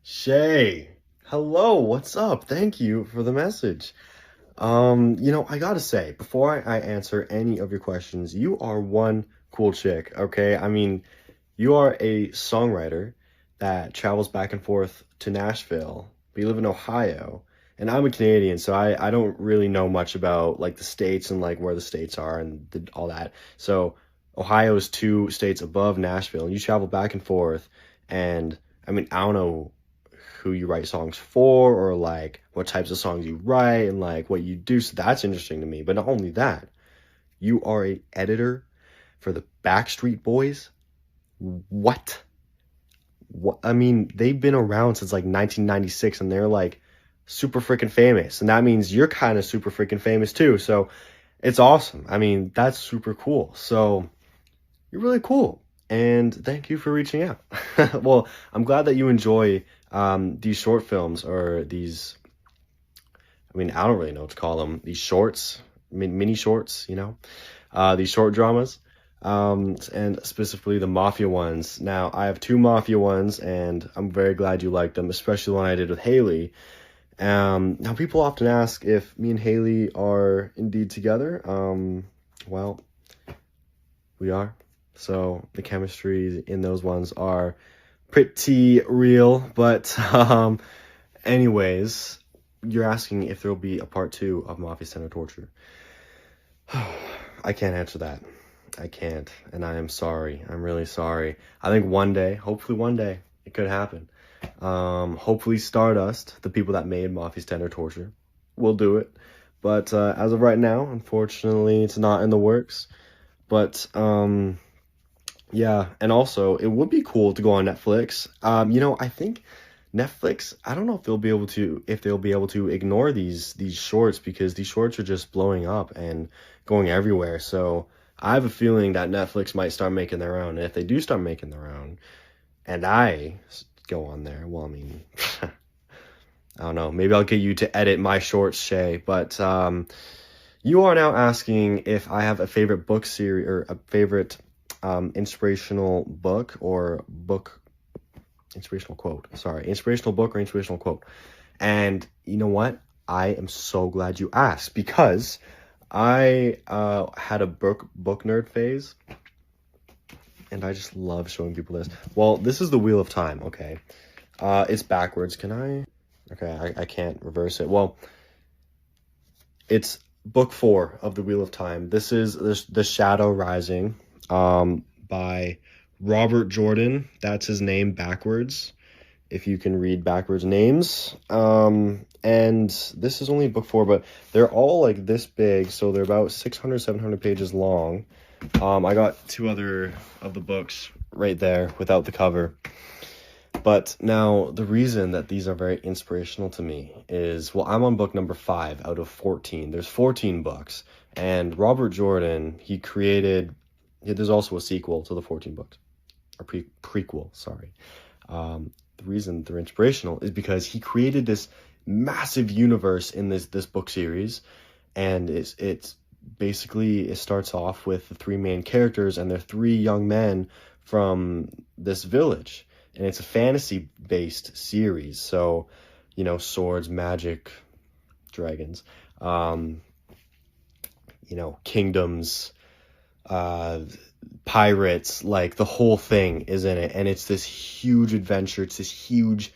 Shay, hello, what's up? Thank you for the message. I gotta say, before I answer any of your questions, you are one cool chick, okay? I mean, you are a songwriter that travels back and forth to Nashville. We live in Ohio, and I'm a Canadian, so I don't really know much about like the states and like where the states are and all that. So Ohio is two states above Nashville, and you travel back and forth, and I mean, I don't know who you write songs for or like what types of songs you write and like what you do. So that's interesting to me. But not only that, you are a editor for the Backstreet Boys. What? What? I mean, they've been around since like 1996 and they're like super freaking famous. And that means you're kind of super freaking famous too. So it's awesome. I mean, that's super cool. So you're really cool. And thank you for reaching out. Well, I'm glad that you enjoy these short films or these, I mean, I don't really know what to call them, these shorts, mini shorts, these short dramas, and specifically the Mafia ones. Now, I have two Mafia ones, and I'm very glad you like them, especially the one I did with Haley. Now, people often ask if me and Haley are indeed together. Well, we are. So the chemistry in those ones are pretty real. But anyways, you're asking if there'll be a part two of Mafia Center Torture. I can't answer that. I can't, and I am sorry. I'm really sorry. I think one day, hopefully one day, it could happen. Hopefully Stardust, the people that made Mafia Center Torture, will do it. But as of right now, unfortunately, it's not in the works. But yeah, and also it would be cool to go on Netflix. I think Netflix, I don't know if they'll be able to ignore these shorts because these shorts are just blowing up and going everywhere. So I have a feeling that Netflix might start making their own. And if they do start making their own, and go on there, well, I mean, I don't know. Maybe I'll get you to edit my shorts, Shay. But you are now asking if I have a favorite book series or a favorite inspirational book or book inspirational quote. Sorry, inspirational book or inspirational quote. And you know what? I am so glad you asked because I had a book nerd phase, and I just love showing people this. Well, this is the Wheel of Time. Okay, it's backwards. Can I? Okay, I can't reverse it. Well, it's book 4 of the Wheel of Time. This is the Shadow Rising, by Robert Jordan. That's his name backwards, if you can read backwards names. And this is only book 4, but they're all like this big, so they're about 600, 700 pages long. I got 2 other of the books right there without the cover. But now the reason that these are very inspirational to me is, well, I'm on book number 5 out of 14. There's 14 books, and Robert Jordan, there's also a sequel to the 14 books, or prequel, sorry. The reason they're inspirational is because he created this massive universe in this book series, and it's basically, it starts off with the 3 main characters, and they're 3 young men from this village, and it's a fantasy-based series, so, swords, magic, dragons, kingdoms, pirates, like the whole thing is in it, and it's this huge adventure. It's this huge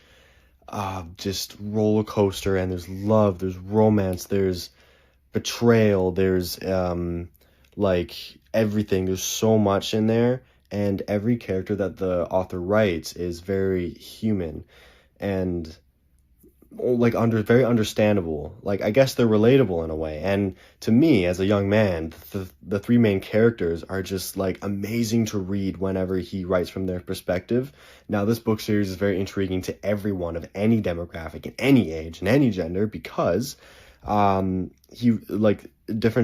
just roller coaster, and there's love, there's romance, there's betrayal, there's like everything. There's so much in there, and every character that the author writes is very human and like very understandable. Like, I guess they're relatable in a way. And to me, as a young man, the 3 main characters are just like amazing to read whenever he writes from their perspective. Now, this book series is very intriguing to everyone of any demographic, in any age, and any gender, because different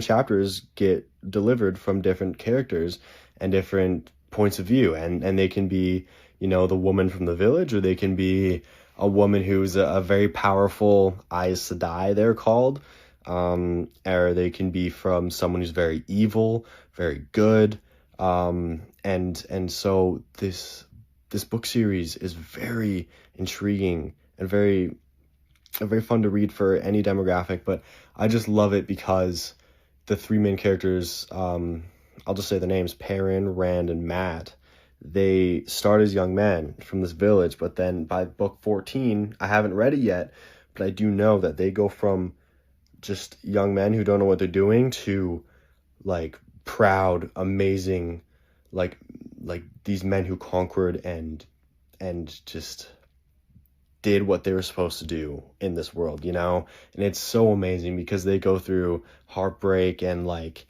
chapters get delivered from different characters and different points of view, and they can be, the woman from the village, or they can be a woman who's a very powerful Aes Sedai, they're called, or they can be from someone who's very evil, very good, and so this this book series is very intriguing and very fun to read for any demographic, but I just love it because the three main characters, I'll just say the names, Perrin, Rand, and Matt, they start as young men from this village, but then by book 14, I haven't read it yet, but I do know that they go from just young men who don't know what they're doing to like proud, amazing, like these men who conquered and just did what they were supposed to do in this world, you know? And it's so amazing because they go through heartbreak and like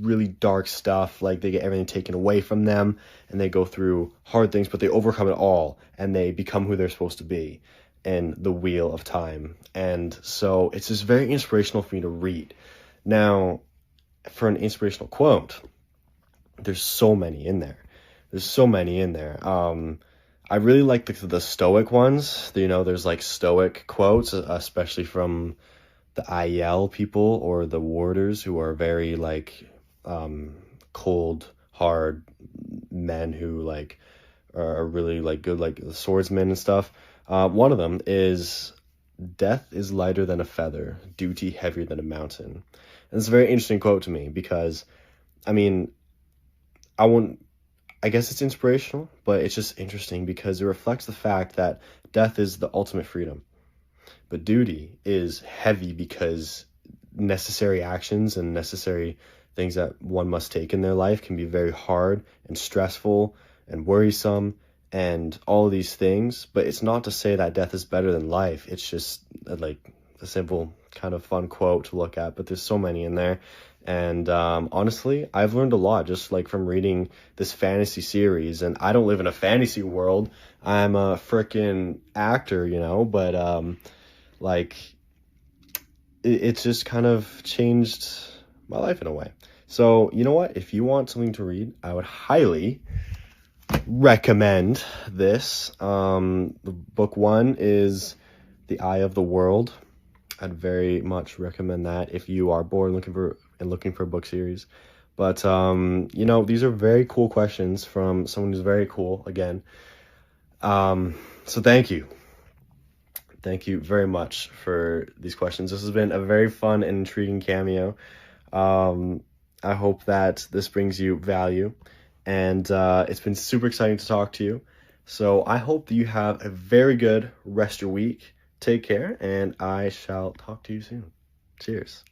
really dark stuff, like they get everything taken away from them, and they go through hard things, but they overcome it all and they become who they're supposed to be in the wheel of time. And so it's just very inspirational for me to read. Now, for an inspirational quote, there's so many in there. I really like the stoic ones. You know, there's like stoic quotes, especially from the IEL people or the warders, who are very like cold, hard men who like are really like good, like the swordsmen and stuff. One of them is, "Death is lighter than a feather, duty heavier than a mountain." And it's a very interesting quote to me because, I mean, I guess it's inspirational, but it's just interesting because it reflects the fact that death is the ultimate freedom. But duty is heavy because necessary actions and necessary things that one must take in their life can be very hard and stressful and worrisome and all of these things. But it's not to say that death is better than life. It's just like a simple kind of fun quote to look at, but there's so many in there. And honestly, I've learned a lot just like from reading this fantasy series. And I don't live in a fantasy world. I'm a freaking actor, you know, but like it's just kind of changed my life in a way. So, you know what? If you want something to read, I would highly recommend this. Book one is The Eye of the World. I'd very much recommend that if you are bored looking for a book series. But you know, these are very cool questions from someone who's very cool again. So thank you very much for these questions. This has been a very fun and intriguing cameo. I hope that this brings you value, and it's been super exciting to talk to you. So I hope that you have a very good rest of your week. Take care, and I shall talk to you soon. Cheers.